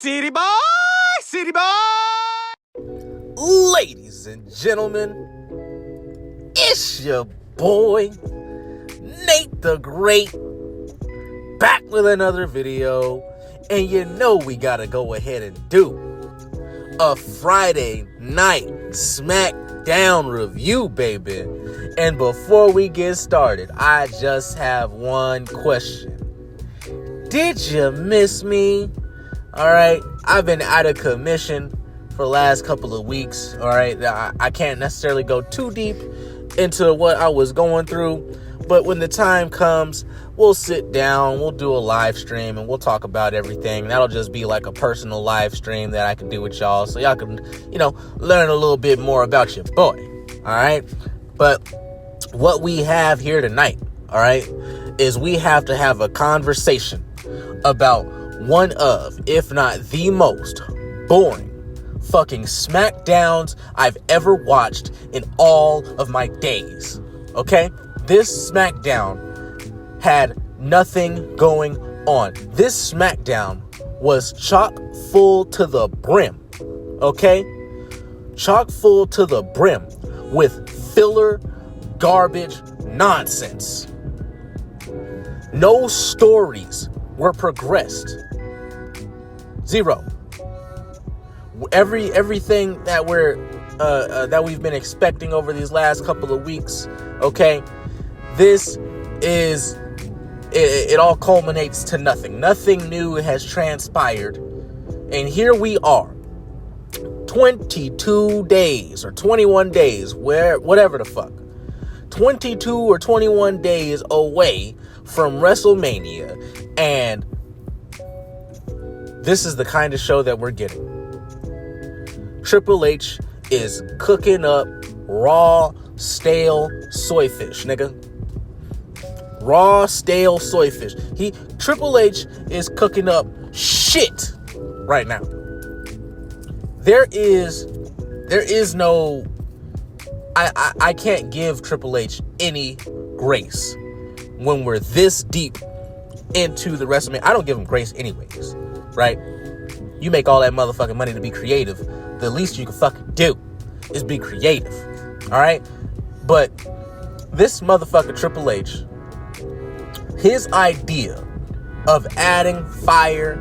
City boy, city boy. Ladies and gentlemen, it's your boy, Nate the Great, back with another video. And you know we gotta go ahead and do a Friday night Smackdown review, baby. And before we get started, I just have one question. Did you miss me? Alright, I've been out of commission for the last couple of weeks. Alright, I can't necessarily go too deep into what I was going through, but when the time comes, we'll sit down, we'll do a live stream, and we'll talk about everything. That'll just be like a personal live stream that I can do with y'all, so y'all can, learn a little bit more about your boy. Alright, but what we have here tonight, alright, is we have to have a conversation about one of, if not the most boring fucking Smackdowns I've ever watched in all of my days. Okay? This Smackdown had nothing going on. This Smackdown was chock full to the brim. Okay? Chock full to the brim with filler, garbage, nonsense. No stories were progressed. Zero. Everything that that we've been expecting over these last couple of weeks, okay, this is it all culminates to nothing. Nothing new has transpired, and here we are, 22 days or 21 days, whatever the fuck, 22 or 21 days away from Wrestlemania, and this is the kind of show that we're getting. Triple H is cooking up raw, stale soy fish, nigga. Raw, stale soy fish. Triple H is cooking up shit right now. There is no, I can't give Triple H any grace when we're this deep into the WrestleMania. I don't give him grace anyways, right? You make all that motherfucking money to be creative. The least you can fucking do is be creative, all right? But this motherfucker Triple H, his idea of adding fire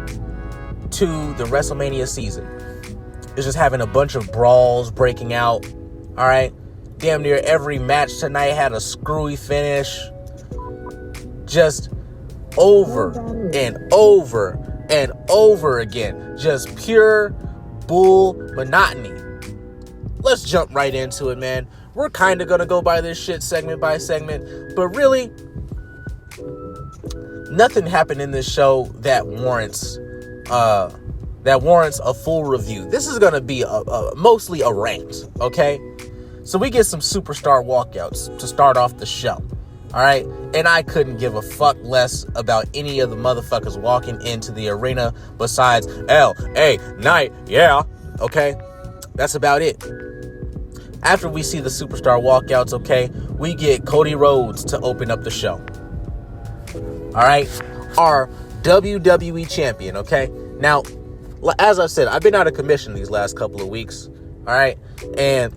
to the WrestleMania season is just having a bunch of brawls breaking out, all right? Damn near every match tonight had a screwy finish. Just over and over and over again. Just pure bull monotony. Let's jump right into it, man. We're kind of gonna go by this shit segment by segment, but really, nothing happened in this show that warrants a full review. This is gonna be mostly a rant, okay? So we get some superstar walkouts to start off the show. All right, and I couldn't give a fuck less about any of the motherfuckers walking into the arena besides L.A. Knight, yeah, okay? That's about it. After we see the superstar walkouts, okay, we get Cody Rhodes to open up the show. All right, our WWE champion, okay? Now, as I said, I've been out of commission these last couple of weeks, all right? And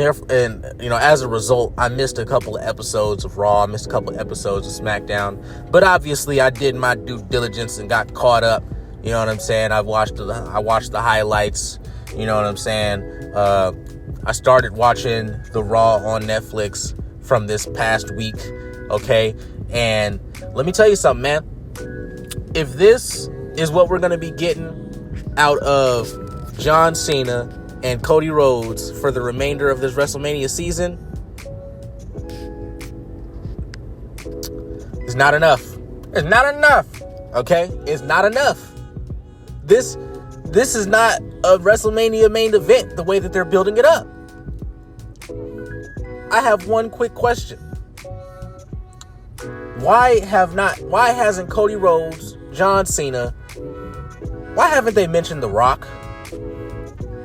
as a result, I missed a couple of episodes of Raw, I missed a couple of episodes of SmackDown, but obviously I did my due diligence and got caught up. You know what I'm saying? I watched the highlights. You know what I'm saying? I started watching the Raw on Netflix from this past week. Okay, and let me tell you something, man. If this is what we're gonna be getting out of John Cena and Cody Rhodes for the remainder of this WrestleMania season, it's not enough. It's not enough. Okay? It's not enough. This is not a WrestleMania main event the way that they're building it up. I have one quick question. Why hasn't Cody Rhodes, John Cena, why haven't they mentioned The Rock,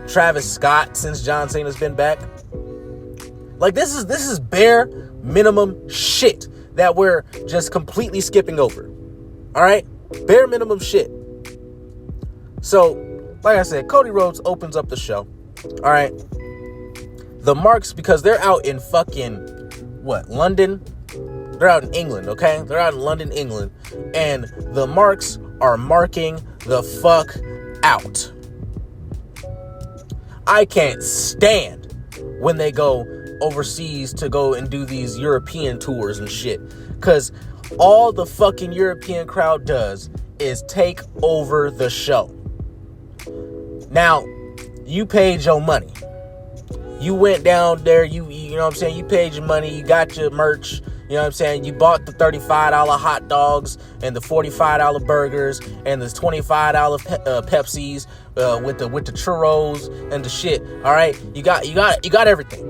Travis Scott since John Cena's been back? Like, this is bare minimum shit that we're just completely skipping over. All right? Bare minimum shit. So, like I said, Cody Rhodes opens up the show. All right. The marks, because they're out in fucking, London? They're out in England, okay? They're out in London, England. And the marks are marking the fuck out. I can't stand when they go overseas to go and do these European tours and shit. Because all the fucking European crowd does is take over the show. Now, you paid your money. You went down there, you know what I'm saying? You paid your money, you got your merch, you know what I'm saying? You bought the $35 hot dogs and the $45 burgers and the $25 Pepsis with the churros and the shit. All right, you got everything.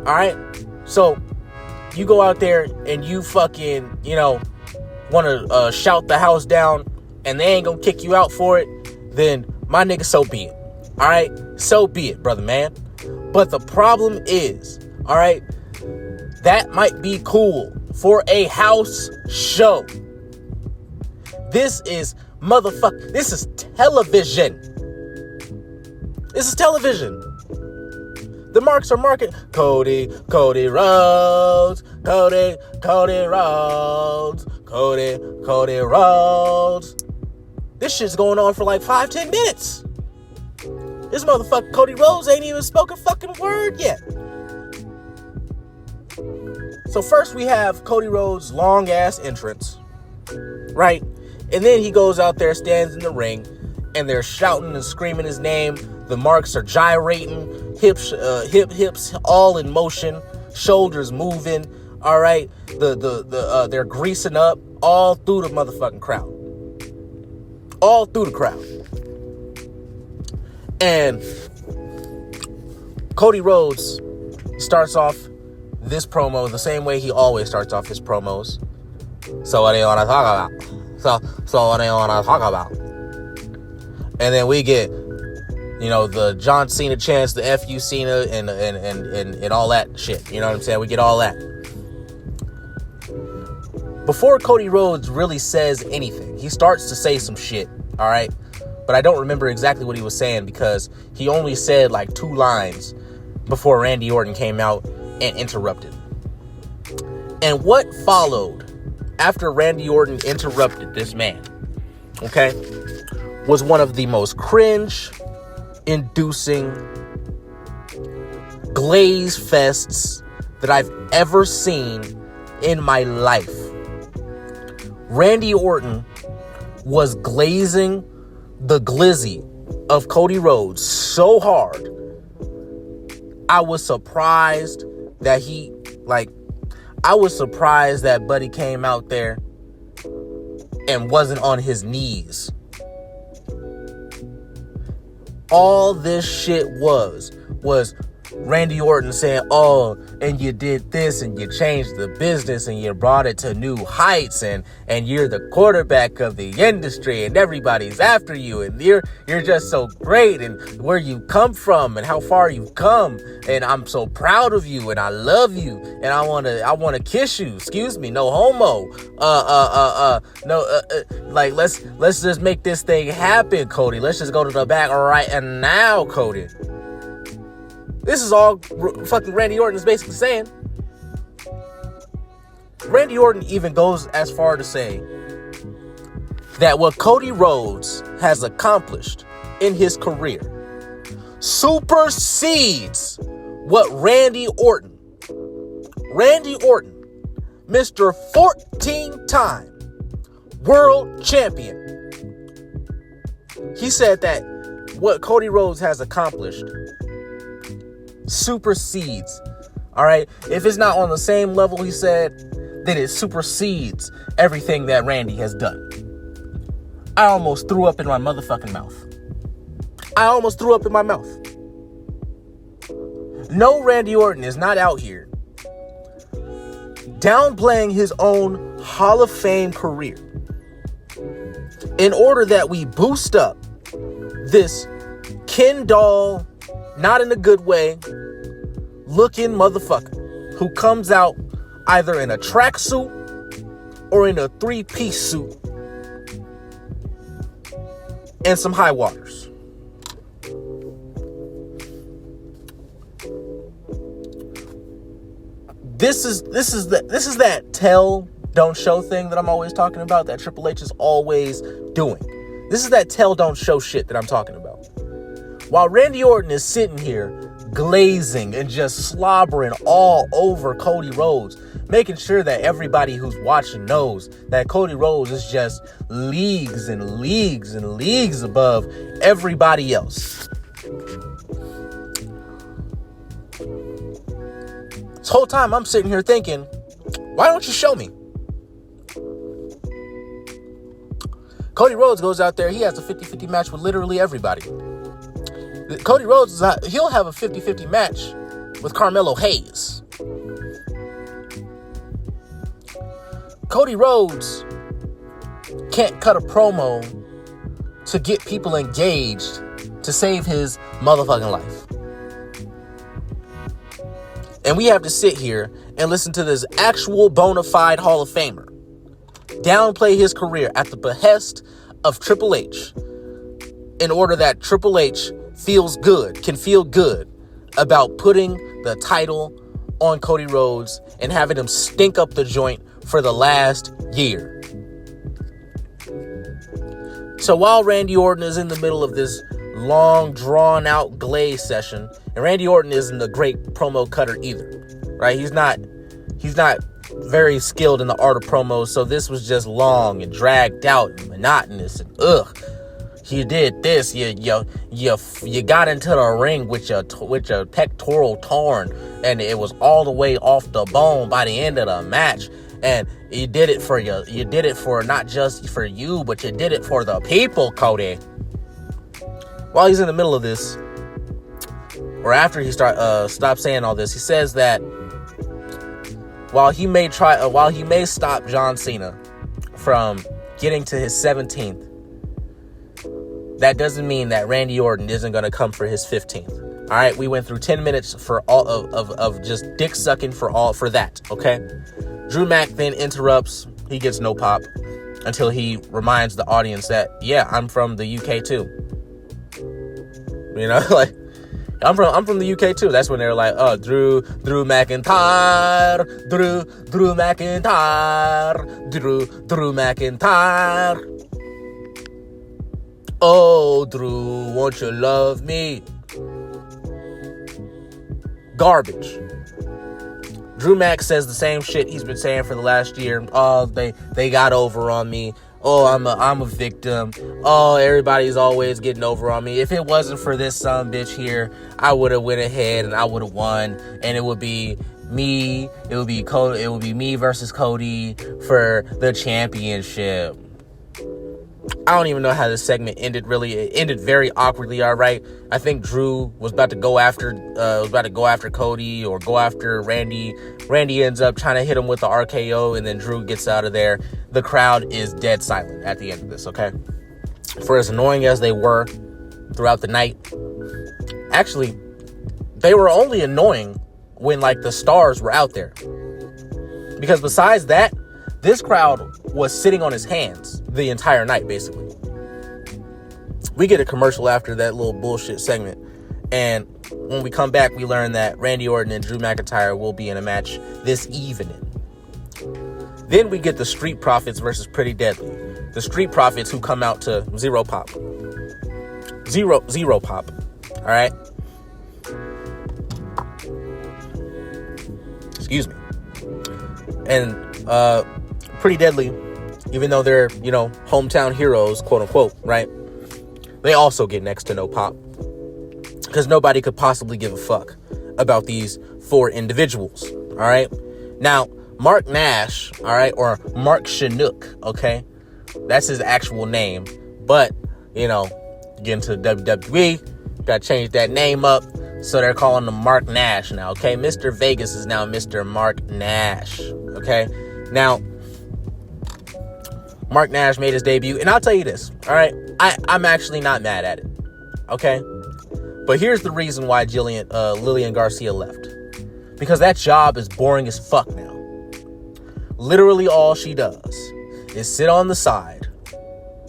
All right, so you go out there and you fucking want to shout the house down, and they ain't gonna kick you out for it. Then my nigga, so be it. All right, so be it, brother man. But the problem is, all right, that might be cool for a house show. This is this is television. This is television. The marks are marking Cody Rhodes, Cody Rhodes. This shit's going on for like 5-10 minutes. This motherfucker Cody Rhodes ain't even spoken a fucking word yet. So first we have Cody Rhodes' long ass entrance, right? And then he goes out there, stands in the ring, and they're shouting and screaming his name. The marks are gyrating, hips all in motion, shoulders moving. All right, they're greasing up all through the motherfucking crowd, all through the crowd. And Cody Rhodes starts off this promo the same way he always starts off his promos. So what do you want to talk about? So what do you want to talk about? And then we get, the John Cena chants, the FU Cena, and all that shit. You know what I'm saying? We get all that. Before Cody Rhodes really says anything, he starts to say some shit, all right? But I don't remember exactly what he was saying because he only said like 2 lines before Randy Orton came out and interrupted. And what followed after Randy Orton interrupted this man, okay, was one of the most cringe-inducing glaze fests that I've ever seen in my life. Randy Orton was glazing the glizzy of Cody Rhodes so hard, I was surprised that Buddy came out there and wasn't on his knees. All this shit was Randy Orton saying, oh, and you did this and you changed the business and you brought it to new heights and you're the quarterback of the industry and everybody's after you and you're just so great and where you come from and how far you've come and I'm so proud of you and I love you and I want to kiss you. Excuse me, no homo. Like let's just make this thing happen, Cody. Let's just go to the back right and now, Cody. This is all fucking Randy Orton is basically saying. Randy Orton even goes as far to say that what Cody Rhodes has accomplished in his career supersedes what Randy Orton, Mr. 14-time world champion, he said that what Cody Rhodes has accomplished supersedes, all right? If it's not on the same level, he said, then it supersedes everything that Randy has done. I almost threw up in my motherfucking mouth. No, Randy Orton is not out here downplaying his own Hall of Fame career in order that we boost up this Ken doll, not in a good way, looking motherfucker who comes out either in a tracksuit or in a 3-piece suit and some high waters. This is that tell don't show thing that I'm always talking about, that Triple H is always doing. This is that tell don't show shit that I'm talking about. While Randy Orton is sitting here glazing and just slobbering all over Cody Rhodes, making sure that everybody who's watching knows that Cody Rhodes is just leagues and leagues and leagues above everybody else. This whole time I'm sitting here thinking, why don't you show me? Cody Rhodes goes out there, he has a 50-50 match with literally everybody. Cody Rhodes, he'll have a 50-50 match with Carmelo Hayes. Cody Rhodes can't cut a promo to get people engaged to save his motherfucking life. And we have to sit here and listen to this actual bona fide Hall of Famer downplay his career at the behest of Triple H in order that Triple H can feel good about putting the title on Cody Rhodes and having him stink up the joint for the last year. So while Randy Orton is in the middle of this long, drawn-out glaze session, and Randy Orton isn't a great promo cutter either, right? He's not very skilled in the art of promos, so this was just long and dragged out and monotonous and you did this, you got into the ring with your pectoral torn, and it was all the way off the bone by the end of the match. And you did it for not just for you, but you did it for the people, Cody. While he's in the middle of this, or after he stopped saying all this, he says that while he may stop John Cena from getting to his 17th, that doesn't mean that Randy Orton isn't going to come for his 15th. All right, we went through 10 minutes for all of just dick sucking for that, okay? Drew Mac then interrupts. He gets no pop until he reminds the audience that, yeah, I'm from the UK too. You know, like, I'm from the UK too. That's when they're like, oh, Drew McIntyre, Drew McIntyre. Oh, Drew, won't you love me? Garbage. Drew Mac says the same shit he's been saying for the last year. Oh, they got over on me. Oh, I'm a victim. Oh, everybody's always getting over on me. If it wasn't for this son bitch here, I would have went ahead and I would have won, and it would be me. It would be Cody. It would be me versus Cody for the championship. I don't even know how this segment ended. Really, it ended very awkwardly. All right, I think Drew was about to go after Cody or go after Randy. Randy ends up trying to hit him with the RKO, and then Drew gets out of there. The crowd is dead silent at the end of this. Okay, for as annoying as they were throughout the night, actually, they were only annoying when like the stars were out there, because besides that, this crowd was sitting on his hands the entire night, basically. We get a commercial after that little bullshit segment. And when we come back, we learn that Randy Orton and Drew McIntyre will be in a match this evening. Then we get the Street Profits versus Pretty Deadly. The Street Profits who come out to zero pop. Zero pop. All right? Excuse me. And, Pretty Deadly, even though they're, hometown heroes, quote unquote, right? They also get next to no pop, because nobody could possibly give a fuck about these four individuals, all right? Now, Mark Nash, all right, or Mark Chinook, okay? That's his actual name, but, get into WWE, gotta change that name up, so they're calling him Mark Nash now, okay? Mr. Vegas is now Mr. Mark Nash, okay? Now, Mark Nash made his debut, and I'll tell you this, all right? I'm actually not mad at it, okay? But here's the reason why Lillian Garcia left. Because that job is boring as fuck now. Literally all she does is sit on the side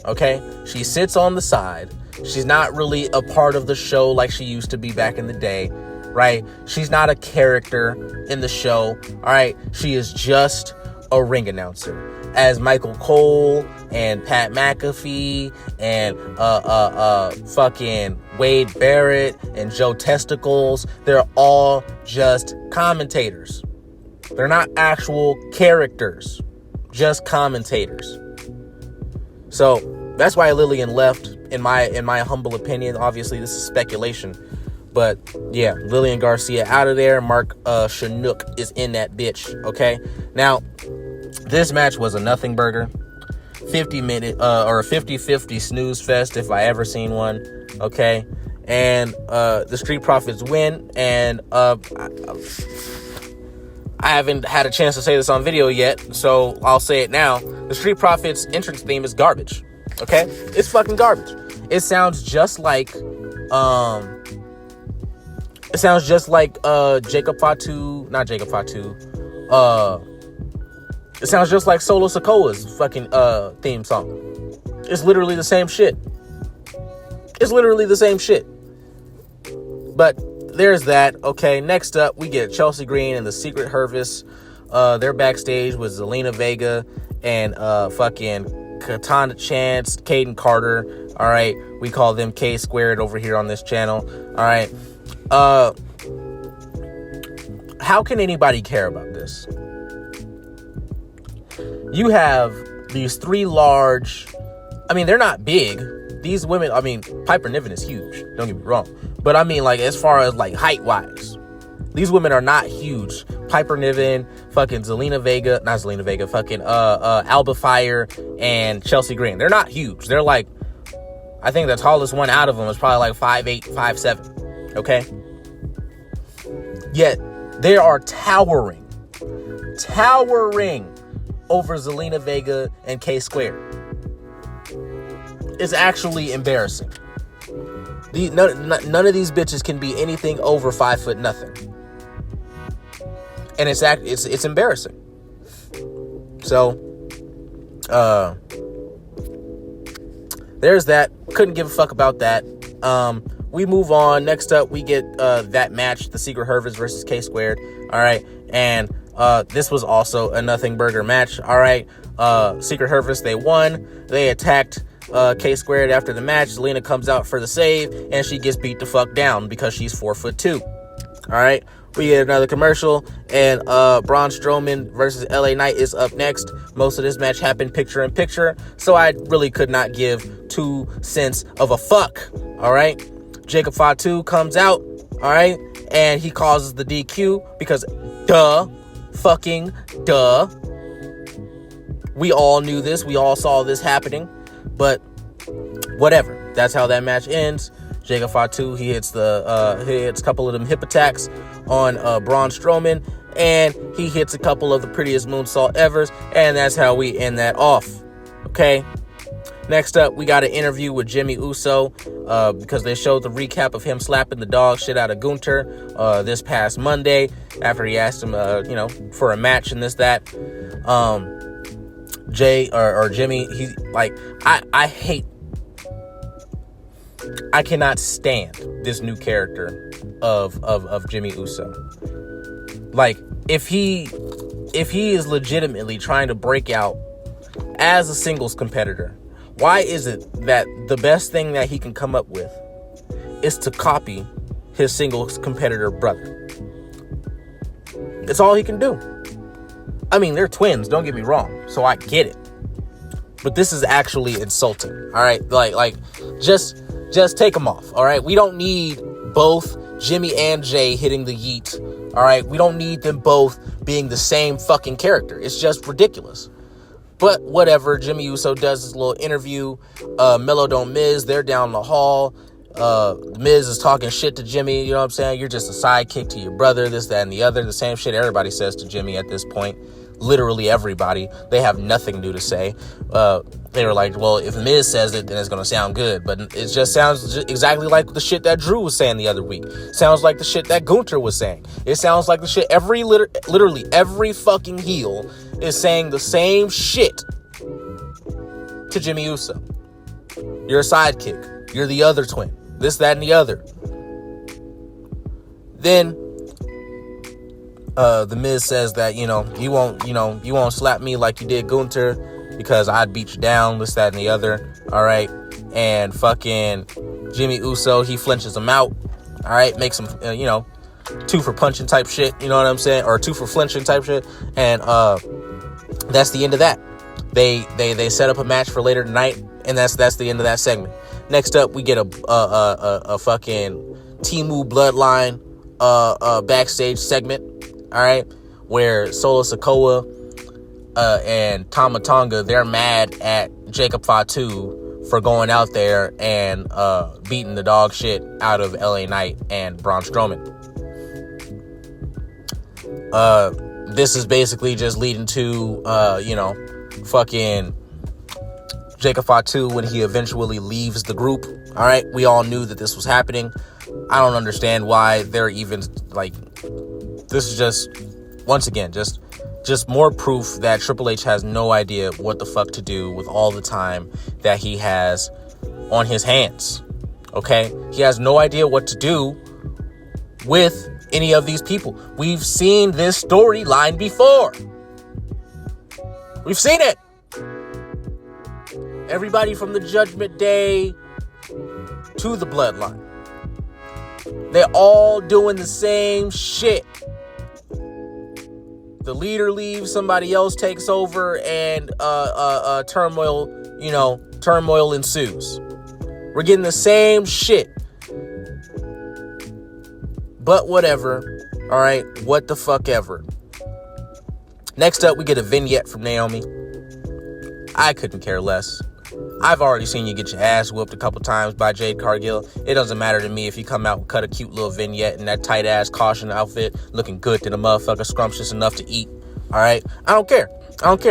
Okay? She sits on the side. She's not really a part of the show like she used to be back in the day, right? She's not a character in the show, all right? She is just a ring announcer. As Michael Cole and Pat McAfee and fucking Wade Barrett and Joe Testicles, they're all just commentators. They're not actual characters, just commentators. So that's why Lillian left, in my humble opinion. Obviously, this is speculation. But yeah, Lillian Garcia out of there. Mark Chinook is in that bitch. Okay. Now, this match was a nothing burger. 50-minute or a 50-50 snooze fest if I ever seen one. Okay. And the Street Profits win. And I haven't had a chance to say this on video yet, so I'll say it now. The Street Profits entrance theme is garbage. Okay? It's fucking garbage. It sounds just like Jacob Fatu, not Jacob Fatu. It sounds just like Solo Sikoa's fucking theme song. It's literally the same shit. It's literally the same shit. But there's that. Okay, next up, we get Chelsea Green and the Secret Service. They're backstage with Zelina Vega and fucking Katana Chance, Caden Carter. All right, we call them K Squared over here on this channel. All right. How can anybody care about this? You have these three large, I mean, they're not big. These women, I mean, Piper Niven is huge. Don't get me wrong. But I mean, like, as far as, like, height-wise, these women are not huge. Piper Niven, fucking Zelina Vega, not Zelina Vega, fucking Alba Fire and Chelsea Green. They're not huge. They're, like, I think the tallest one out of them is probably, like, 5'8", 5'7", okay? Yet, they are towering over Zelina Vega and K Squared. It's actually embarrassing. None of these bitches can be anything over 5 foot nothing, and it's embarrassing. So, there's that. Couldn't give a fuck about that. We move on. Next up, we get that match, the Secret Service versus K Squared. All right, and this was also a nothing burger match. All right, Secret Service, they won. They attacked K Squared after the match. Zelina comes out for the save, and she gets beat the fuck down because she's 4'2". All right, we get another commercial, and Braun Strowman versus LA Knight is up next. Most of this match happened picture in picture, so I really could not give 2 cents of a fuck. All right, Jacob Fatu comes out. All right, and he causes the DQ because fucking duh. We all knew this. We all saw this happening. But whatever. That's how that match ends. Jacob Fatu, he hits a couple of them hip attacks on Braun Strowman, and he hits a couple of the prettiest moonsault evers, and that's how we end that off. Okay. Next up, we got an interview with Jimmy Uso because they showed the recap of him slapping the dog shit out of Gunther this past Monday after he asked him, for a match and this, that. Jimmy, he's like, I cannot stand this new character of Jimmy Uso. Like, if he is legitimately trying to break out as a singles competitor, why is it that the best thing that he can come up with is to copy his singles competitor brother? It's all he can do. I mean, they're twins, don't get me wrong, so I get it. But this is actually insulting, all right? Like, just take them off, all right? We don't need both Jimmy and Jay hitting the yeet, all right? We don't need them both being the same fucking character. It's just ridiculous. But whatever, Jimmy Uso does his little interview. Melo Don't Miz, they're down the hall. Miz is talking shit to Jimmy, you know what I'm saying? You're just a sidekick to your brother, this, that, and the other. The same shit everybody says to Jimmy at this point. Literally everybody. They have nothing new to say. They were like, well, if Miz says it, then it's going to sound good. But it just sounds exactly like the shit that Drew was saying the other week. Sounds like the shit that Gunther was saying. It sounds like the shit literally every fucking heel is saying the same shit to Jimmy Uso. You're a sidekick. You're the other twin. This, that, and the other. Then the Miz says that, you won't slap me like you did Gunther because I'd beat you down, this, that, and the other. All right. And fucking Jimmy Uso, he flinches him out. All right. Makes him, 2 for punching type shit. You know what I'm saying? Or 2 for flinching type shit. And that's the end of that. They set up a match for later tonight, and that's the end of that segment. Next up, we get a fucking Timu Bloodline backstage segment, all right, where Solo Sikoa and Tama Tonga, they're mad at Jacob Fatu for going out there and beating the dog shit out of LA Knight and Braun Strowman. This is basically just leading to fucking Jacob Fatu when he eventually leaves the group. All right, we all knew that this was happening. I don't understand why they're even like. This is just, once again, just more proof that Triple H has no idea what the fuck to do with all the time that he has on his hands. Okay, he has no idea what to do with any of these people. We've seen this storyline before. We've seen it. Everybody from the Judgment Day to the Bloodline. They're all doing the same shit. The leader leaves, somebody else takes over, and turmoil ensues. We're getting the same shit. But whatever. All right, what the fuck ever. Next up, we get a vignette from Naomi. I couldn't care less. I've already seen you get your ass whooped a couple times by Jade Cargill. It doesn't matter to me if you come out and cut a cute little vignette in that tight ass caution outfit, looking good to the motherfucker, scrumptious enough to eat. All right, I don't care.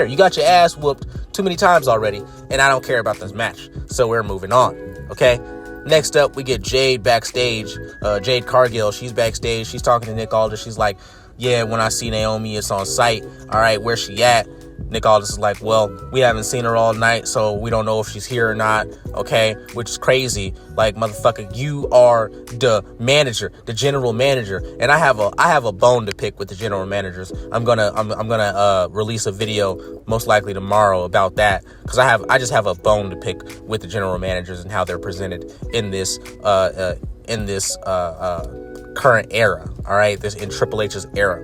You got your ass whooped too many times already, and I don't care about this match. So we're moving on. Okay. Next up, we get Jade backstage. Jade Cargill, she's backstage. She's talking to Nick Aldis. She's like, yeah, when I see Naomi, it's on site. All right, where's she at? Nick Aldis is like, well, we haven't seen her all night, so we don't know if she's here or not. Okay, which is crazy. Like, motherfucker, you are the manager, the general manager, and I have a bone to pick with the general managers. I'm gonna release a video most likely tomorrow about that, because I just have a bone to pick with the general managers and how they're presented in this current era. All right, this in Triple H's era.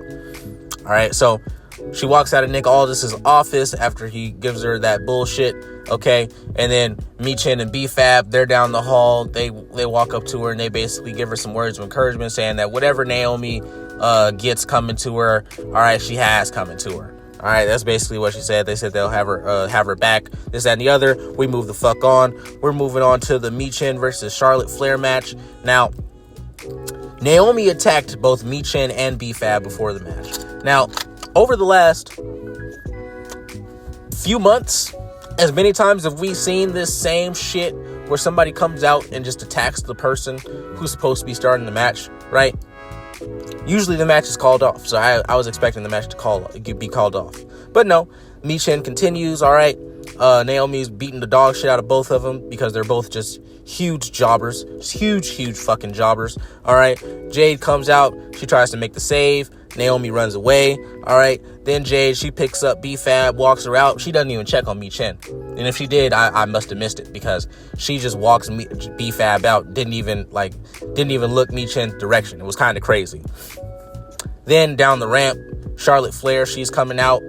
All right, so she walks out of Nick Aldis' office after he gives her that bullshit, okay? And then Michin and B-Fab, they're down the hall. They walk up to her and they basically give her some words of encouragement, saying that whatever Naomi gets coming to her, all right, she has coming to her. All right, that's basically what she said. They said they'll have her back, this, that, and the other. We move the fuck on. We're moving on to the Michin versus Charlotte Flair match. Now, Naomi attacked both Michin and B-Fab before the match. Now, over the last few months, as many times have we seen this same shit where somebody comes out and just attacks the person who's supposed to be starting the match, right? Usually the match is called off, so I was expecting the match to be called off. But no, Michin continues, all right. Naomi's beating the dog shit out of both of them because they're both just huge jobbers. Just huge fucking jobbers, all right. Jade comes out. She tries to make the save. Naomi runs away, all right. Then Jade, she picks up B-Fab, walks her out. She doesn't even check on Michin. And if she did, I must have missed it, because she just walks B-Fab out, didn't even look Michin's direction. It was kind of crazy. Then down the ramp, Charlotte Flair, she's coming out,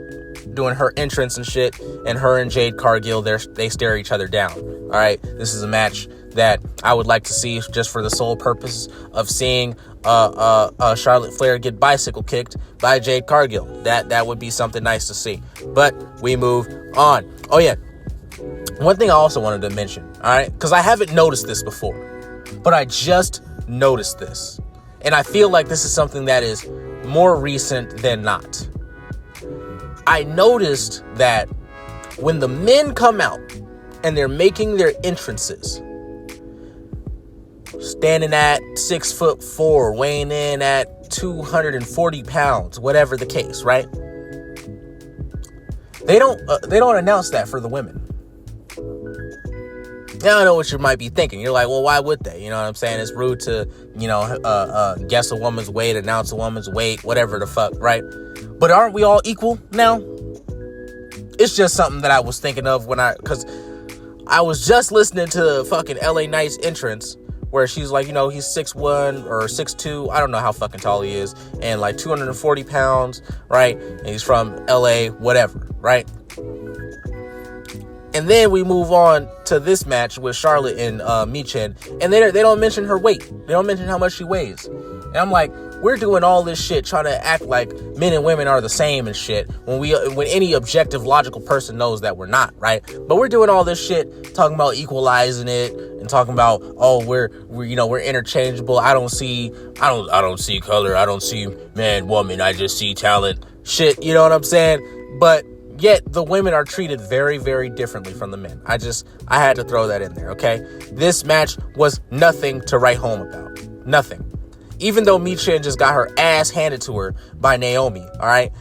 doing her entrance and shit, and her and Jade Cargill, they stare each other down. All right, this is a match that I would like to see just for the sole purpose of seeing Charlotte Flair get bicycle kicked by Jade Cargill. That would be something nice to see. But we move on. Oh yeah, one thing I also wanted to mention, all right, because I haven't noticed this before, but I just noticed this, and I feel like this is something that is more recent than not. I noticed that when the men come out and they're making their entrances, standing at 6'4", weighing in at 240 pounds, whatever the case, right? They don't announce that for the women. Now I know what you might be thinking. You're like, well, why would they? You know what I'm saying? It's rude to, guess a woman's weight, announce a woman's weight, whatever the fuck, right? But aren't we all equal now? It's just something that I was thinking of because I was just listening to fucking LA Knight's entrance where she's like, he's 6'1" or 6'2", I don't know how fucking tall he is, and like 240 pounds, right? And he's from LA, whatever, right? And then we move on to this match with Charlotte and Michin, and they don't mention her weight. They don't mention how much she weighs. And I'm like, we're doing all this shit trying to act like men and women are the same and shit when any objective logical person knows that we're not, right? But we're doing all this shit talking about equalizing it and talking about, oh, we're interchangeable. I don't see color. I don't see man, woman. I just see talent. Shit, you know what I'm saying? But yet the women are treated very, very differently from the men. I had to throw that in there, okay? This match was nothing to write home about. Nothing. Even though Michin just got her ass handed to her by Naomi, all right?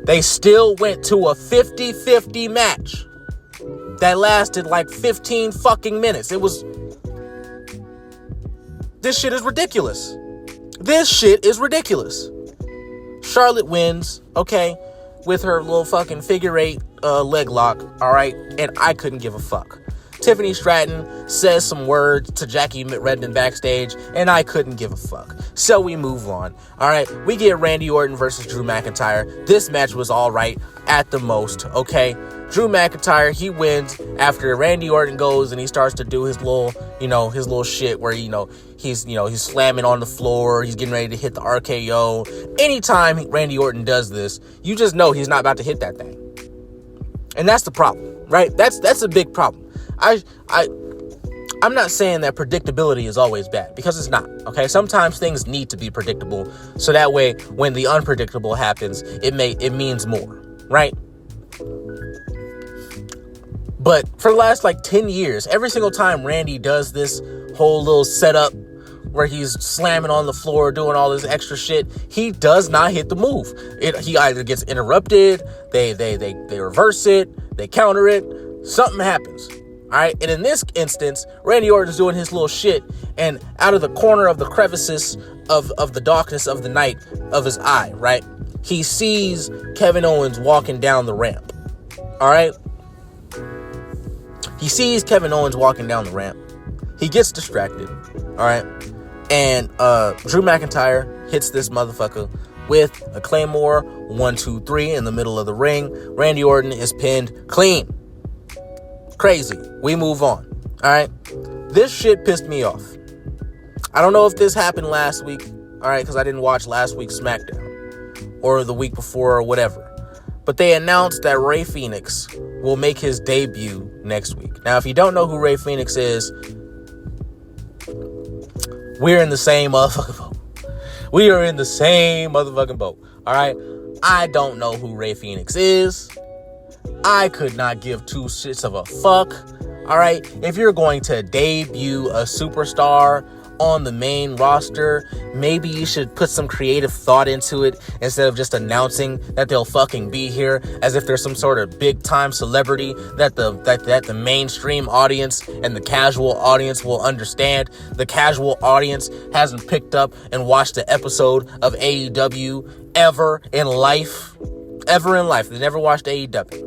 They still went to a 50-50 match that lasted like 15 fucking minutes. This shit is ridiculous. This shit is ridiculous. Charlotte wins, okay, with her little fucking figure 8 leg lock, all right? And I couldn't give a fuck. Tiffany Stratton says some words to Jackie Redmond backstage, and I couldn't give a fuck. So we move on. All right, we get Randy Orton versus Drew McIntyre. This match was all right at the most, okay? Drew McIntyre, he wins after Randy Orton goes and he starts to do his little shit where, he's slamming on the floor. He's getting ready to hit the RKO. Anytime Randy Orton does this, you just know he's not about to hit that thing. And that's the problem, right? That's a big problem. I'm not saying that predictability is always bad, because it's not, okay? Sometimes things need to be predictable, so that way when the unpredictable happens, it means more, right? But for the last 10 years, every single time Randy does this whole little setup where he's slamming on the floor, doing all this extra shit, he does not hit the move. He either gets interrupted, they reverse it, they counter it, something happens. All right, and in this instance, Randy Orton's doing his little shit, and out of the corner of the crevices of the darkness of the night of his eye, right, he sees Kevin Owens walking down the ramp. All right, he sees Kevin Owens walking down the ramp. He gets distracted. All right, and Drew McIntyre hits this motherfucker with a Claymore 1, 2, 3 in the middle of the ring. Randy Orton is pinned clean. Crazy. We move on. All right. This shit pissed me off. I don't know if this happened last week. All right. Because I didn't watch last week's Smackdown or the week before or whatever. But they announced that Rey Fenix will make his debut next week. Now, if you don't know who Rey Fenix is, we're in the same motherfucking boat. We are in the same motherfucking boat. All right. I don't know who Rey Fenix is. I could not give two shits of a fuck. All right, if you're going to debut a superstar on the main roster, maybe you should put some creative thought into it instead of just announcing that they'll fucking be here as if there's some sort of big time celebrity that the mainstream audience and the casual audience will understand. The casual audience hasn't picked up and watched an episode of AEW ever in life. They never watched AEW.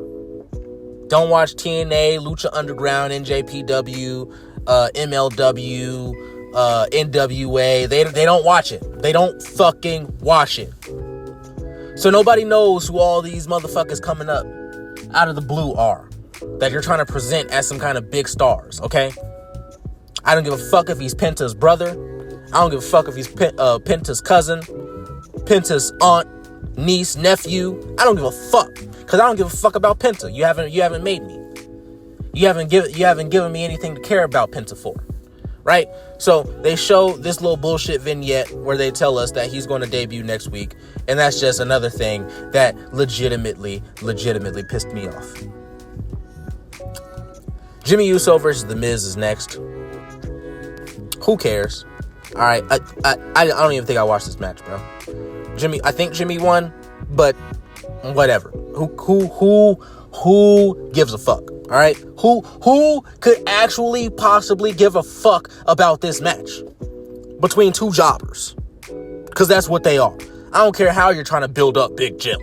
Don't watch TNA, Lucha Underground, NJPW, MLW, NWA. They don't watch it. They don't fucking watch it. So nobody knows who all these motherfuckers coming up out of the blue are that you're trying to present as some kind of big stars, okay? I don't give a fuck if he's Penta's brother. I don't give a fuck if he's Penta's cousin, Penta's aunt, niece, nephew. I don't give a fuck, because I don't give a fuck about Penta. You haven't made me. You haven't given me anything to care about Penta for, right? So they show this little bullshit vignette where they tell us that he's going to debut next week, and that's just another thing that legitimately pissed me off. Jimmy Uso versus The Miz is next. Who cares? All right, I don't even think I watched this match, bro. I think Jimmy won, but whatever. Who gives a fuck? All right? Who could actually possibly give a fuck about this match between two jobbers? Because that's what they are. I don't care how you're trying to build up Big Jim.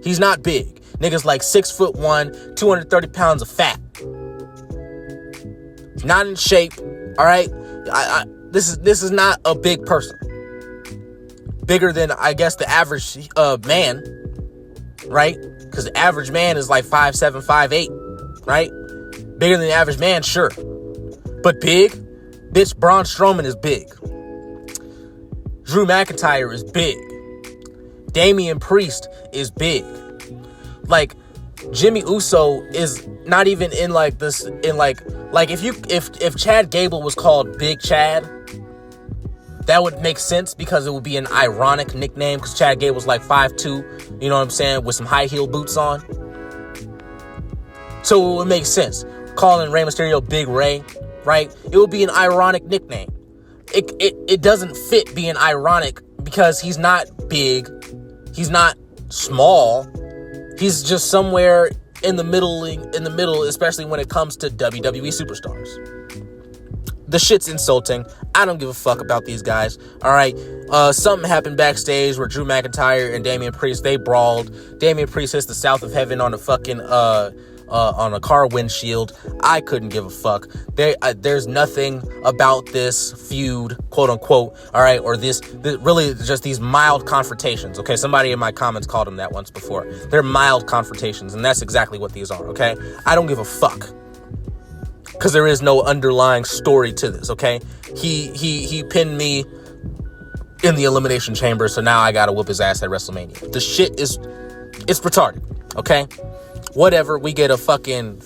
He's not big. Nigga's like 6'1", 230 pounds of fat. Not in shape. All right? This is not a big person. Bigger than, I guess, the average man. Right? Because the average man is like 5'7", 5'8". Right? Bigger than the average man, sure. But big? Bitch, Braun Strowman is big. Drew McIntyre is big. Damian Priest is big. Like, Jimmy Uso is not even in like this, in like if Chad Gable was called Big Chad, that would make sense because it would be an ironic nickname because Chad Gable's like 5'2", you know what I'm saying, with some high heel boots on. So it would make sense. Calling Rey Mysterio Big Ray, right? It would be an ironic nickname. It doesn't fit being ironic because he's not big. He's not small. He's just somewhere in the middle, especially when it comes to WWE superstars. The shit's insulting. I don't give a fuck about these guys. All right. Something happened backstage where Drew McIntyre and Damian Priest, they brawled. Damian Priest hits the south of heaven on a fucking on a car windshield. I couldn't give a fuck. There's nothing about this feud, quote unquote, all right, or this really just these mild confrontations, okay? Somebody in my comments called them that once before. They're mild confrontations, and that's exactly what these are, okay? I don't give a fuck. Because there is no underlying story to this, okay? He pinned me in the Elimination Chamber, so now I gotta whoop his ass at WrestleMania. The shit is, it's retarded, okay? Whatever, we get a fucking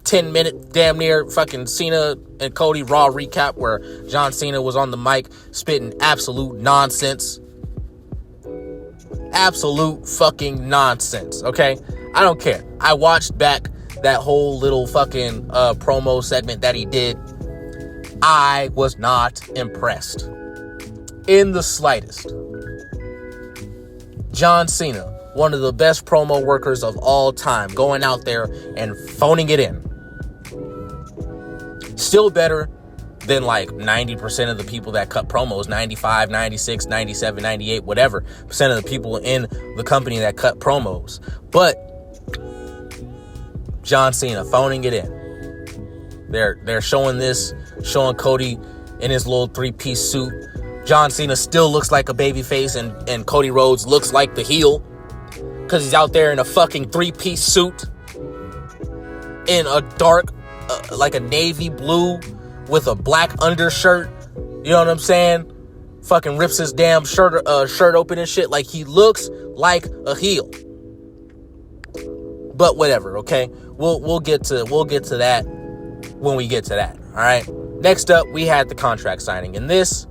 10-minute, damn near fucking Cena and Cody Raw recap where John Cena was on the mic spitting absolute nonsense. Absolute fucking nonsense, okay? I don't care. I watched back that whole little fucking promo segment that he did. I was not impressed in the slightest. John Cena, one of the best promo workers of all time, going out there and phoning it in. Still better than like 90% of the people that cut promos, 95, 96, 97, 98, whatever percent of the people in the company that cut promos. But John Cena phoning it in. They're showing Cody in his little 3-piece suit. John Cena still looks like a babyface, and Cody Rhodes looks like the heel because he's out there in a fucking 3-piece suit in a dark, like a navy blue with a black undershirt. You know what I'm saying? Fucking rips his damn shirt open and shit. Like, he looks like a heel. But whatever, okay? We'll get to that when we get to that. All right. Next up, we had the contract signing, and this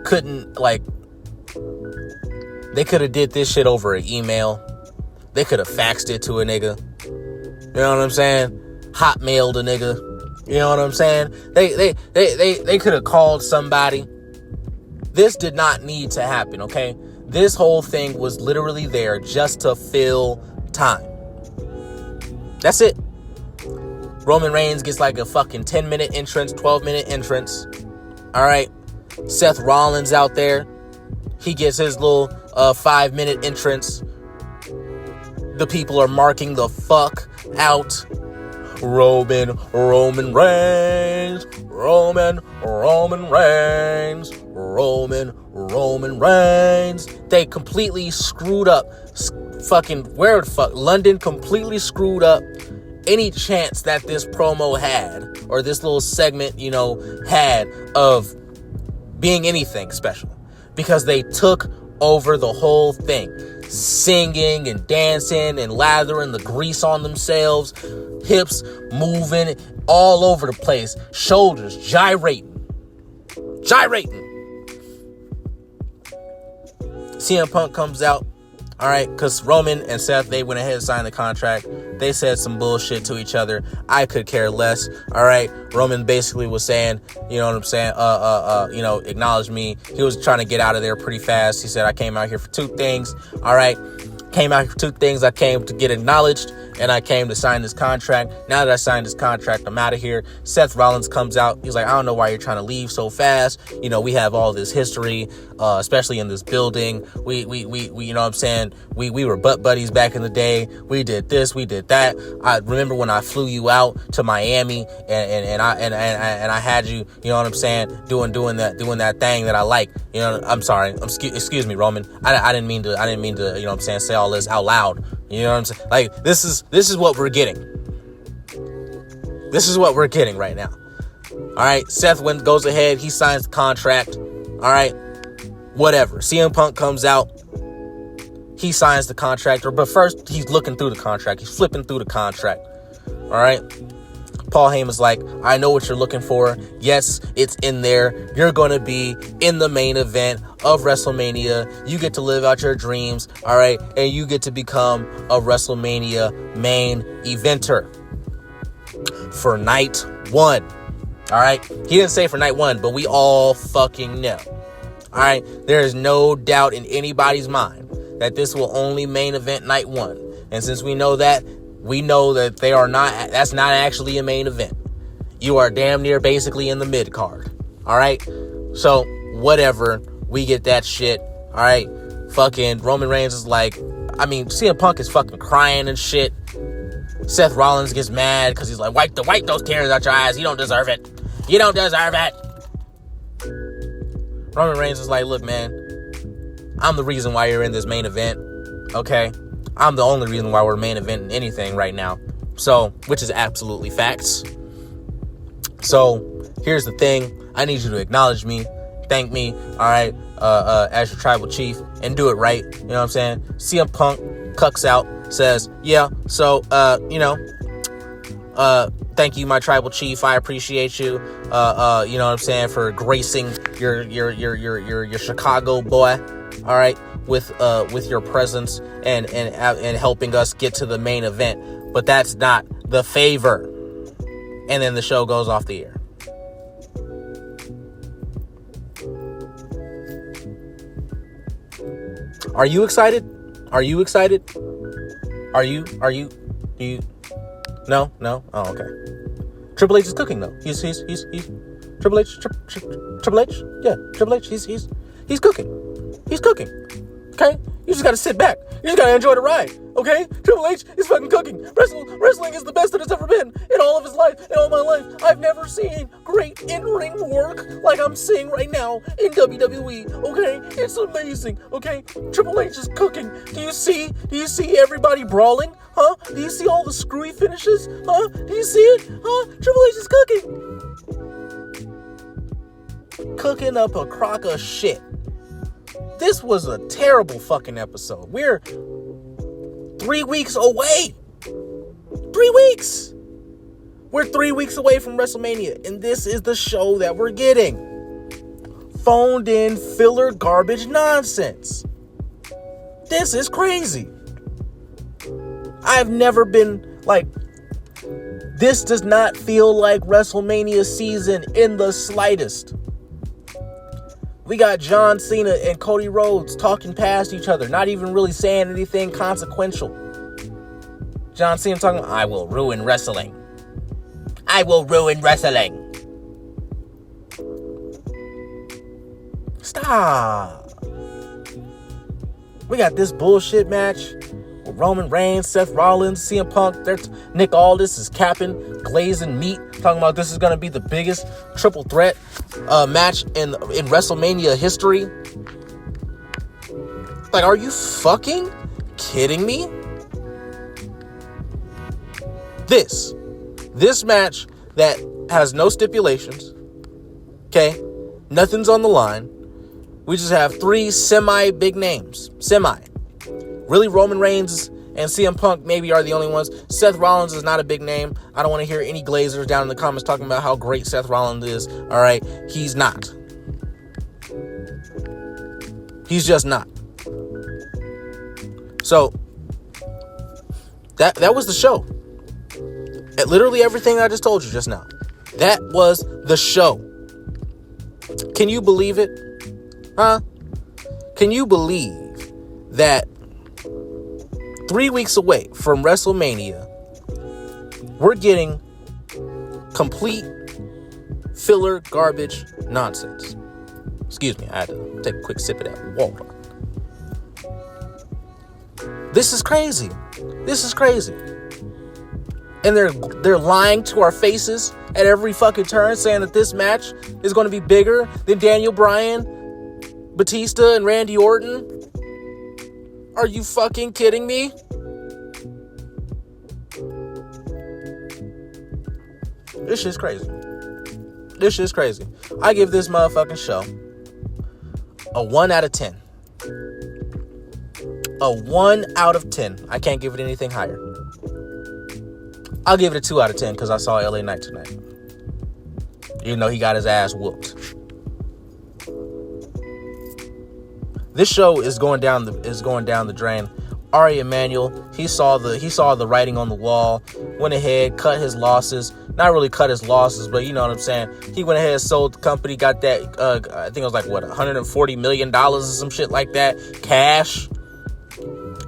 couldn't, like, they could have did this shit over an email. They could have faxed it to a nigga. You know what I'm saying? Hotmailed a nigga. You know what I'm saying? They could have called somebody. This did not need to happen, okay? This whole thing was literally there just to fill time. That's it. Roman Reigns gets like a fucking 10-minute entrance, 12-minute entrance. All right. Seth Rollins out there. He gets his little 5-minute entrance. The people are marking the fuck out. Roman Reigns. They completely screwed up. London completely screwed up any chance that this promo had, or this little segment, had of being anything special, because they took over the whole thing, singing and dancing and lathering the grease on themselves, hips moving all over the place, shoulders gyrating. CM Punk comes out. All right, because Roman and Seth, they went ahead and signed the contract. They said some bullshit to each other. I could care less. All right, Roman basically was saying, you know what I'm saying? Acknowledge me. He was trying to get out of there pretty fast. He said, I came out here for two things. All right, came out here for two things. I came to get acknowledged, and I came to sign this contract. Now that I signed this contract, I'm out of here. Seth Rollins comes out. He's like, I don't know why you're trying to leave so fast. You know, we have all this history, especially in this building. We you know what I'm saying? We were butt buddies back in the day. We did this, we did that. I remember when I flew you out to Miami and I had you, you know what I'm saying, doing that thing that I like. You know, I'm sorry. Excuse me, Roman. I didn't mean to, you know what I'm saying, say all this out loud. You know what I'm saying? Like, this is what we're getting. This is what we're getting right now. All right, Seth goes ahead. He signs the contract. All right, whatever. CM Punk comes out. He signs the contract. But first, he's looking through the contract. He's flipping through the contract. All right. Paul Heyman's like, I know what you're looking for. Yes, it's in there. You're going to be in the main event of WrestleMania. You get to live out your dreams. All right. And you get to become a WrestleMania main eventer for night one. All right. He didn't say for night one, but we all fucking know. All right. There is no doubt in anybody's mind that this will only main event night one. And since we know that that's not actually a main event. You are damn near basically in the mid card. All right. So whatever, we get that shit. All right. Fucking Roman Reigns is like, CM Punk is fucking crying and shit. Seth Rollins gets mad because he's like, wipe those tears out your eyes. You don't deserve it. You don't deserve it. Roman Reigns is like, look, man, I'm the reason why you're in this main event. Okay. I'm the only reason why we're main eventing anything right now. So, which is absolutely facts. So, here's the thing. I need you to acknowledge me, thank me, all right, as your tribal chief, and do it right. You know what I'm saying? CM Punk cucks out, says, yeah, so, thank you, my tribal chief. I appreciate you. You know what I'm saying, for gracing your Chicago boy, all right, with your presence and helping us get to the main event. But that's not the favor. And then the show goes off the air. Are you excited? Are you excited? Do you? No? Oh, okay. Triple H is cooking though. He's Triple H. Triple H? Yeah, Triple H. He's cooking. He's cooking. Okay? You just gotta sit back. You just gotta enjoy the ride. Okay? Triple H is fucking cooking. Wrestling is the best that it's ever been in all of his life, in all my life. I've never seen great in-ring work like I'm seeing right now in WWE. Okay? It's amazing. Okay? Triple H is cooking. Do you see everybody brawling? Huh? Do you see all the screwy finishes? Huh? Do you see it? Huh? Triple H is cooking. Cooking up a crock of shit. This was a terrible fucking episode. We're 3 weeks away. 3 weeks. We're 3 weeks away from WrestleMania, and this is the show that we're getting. Phoned in filler garbage nonsense. This is crazy. I've never been like, this does not feel like WrestleMania season in the slightest. We got John Cena and Cody Rhodes talking past each other, not even really saying anything consequential. John Cena talking, I will ruin wrestling. I will ruin wrestling. Stop. We got this bullshit match with Roman Reigns, Seth Rollins, CM Punk. Nick Aldis is capping, glazing meat, talking about this is going to be the biggest triple threat match in WrestleMania history. Like, are you fucking kidding me? This match that has no stipulations, okay? Nothing's on the line. We just have three semi-big names. Really, Roman Reigns and CM Punk maybe are the only ones. Seth Rollins is not a big name. I don't want to hear any glazers down in the comments talking about how great Seth Rollins is. All right, he's not. He's just not. So that was the show. Literally everything I just told you just now. That was the show. Can you believe it? Huh? Can you believe that 3 weeks away from WrestleMania, we're getting complete filler garbage nonsense? Excuse me, I had to take a quick sip of that water. This is crazy. This is crazy. And they're lying to our faces at every fucking turn, saying that this match is going to be bigger than Daniel Bryan, Batista, and Randy Orton. Are you fucking kidding me? This shit's crazy. This shit's crazy. I give this motherfucking show a 1 out of 10. A 1 out of 10. I can't give it anything higher. I'll give it a 2 out of 10 because I saw LA Knight tonight. Even though he got his ass whooped. This show is going down the drain. Ari Emanuel, he saw the writing on the wall, went ahead, cut his losses. Not really cut his losses, but you know what I'm saying. He went ahead, sold the company, got that, I think it was like, what, $140 million or some shit like that, cash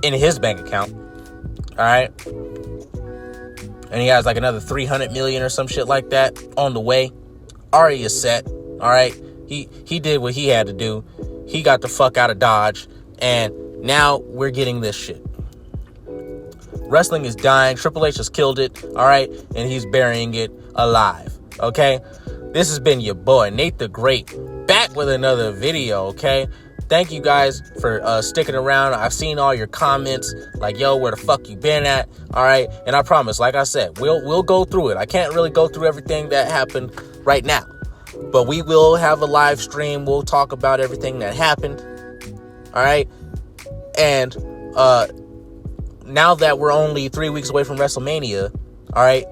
in his bank account. All right. And he has like another 300 million or some shit like that on the way. Ari is set. All right. He did what he had to do. He got the fuck out of Dodge. And now we're getting this shit. Wrestling is dying. Triple H has killed it. All right. And he's burying it alive. Okay. This has been your boy, Nate the Great, back with another video. Okay. Thank you guys for sticking around. I've seen all your comments like, yo, where the fuck you been at? All right. And I promise, like I said, we'll go through it. I can't really go through everything that happened right now, but we will have a live stream. We'll talk about everything that happened. All right. And now that we're only 3 weeks away from WrestleMania, all right,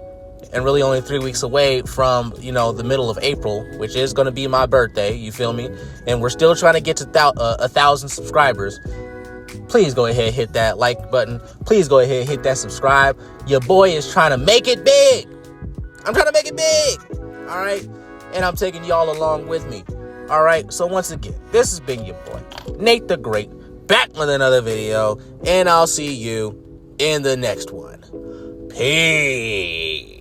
and really only 3 weeks away from, the middle of April, which is going to be my birthday, you feel me? And we're still trying to get to 1,000 subscribers. Please go ahead, hit that like button. Please go ahead, hit that subscribe. Your boy is trying to make it big. I'm trying to make it big. All right. And I'm taking y'all along with me. All right. So once again, this has been your boy, Nate the Great, back with another video. And I'll see you in the next one. Peace.